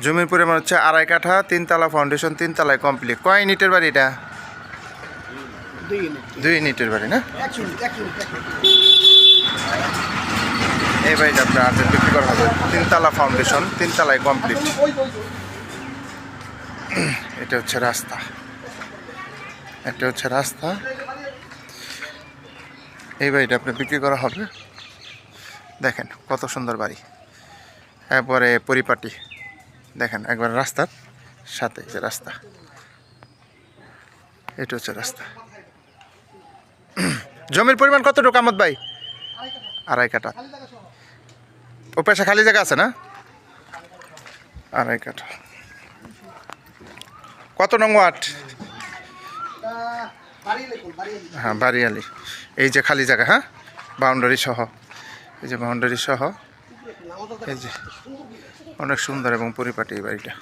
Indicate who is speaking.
Speaker 1: জমির পরিমাণ হচ্ছে 2.5 কাঠা, 3 তলা ফাউন্ডেশন, 3 তলায় কমপ্লিট। কয় ইউনিটের বাড়ি এটা? 2 ইউনিটের বাড়ি না? এই বাড়িটা আপনার আর্জেন্ট বিক্রি করা হবে। 3 তলা ফাউন্ডেশন, 3 তলায় কমপ্লিট। এটা হচ্ছে রাস্তা, এটা হচ্ছে রাস্তা। এই বাড়িটা আপনার বিক্রি করা হবে। দেখেন কত সুন্দর বাড়ি, এরপরে পরিপাটি। দেখেন একবার রাস্তার সাথে যে রাস্তা, এটা হচ্ছে রাস্তা। জমির পরিমাণ কতটুকু আমদ ভাই? 2.5 কাঠা। ও পেশা খালি জায়গা আছে না? 2.5 কাঠা। কত নং ওয়ার্ড? হ্যাঁ, বাড়িয়ালি। এই যে খালি জায়গা, হ্যাঁ, বাউন্ডারি সহ, এই যে বাউন্ডারি সহ, এই যে অনেক সুন্দর এবং পরিপাটি এই বাড়িটা।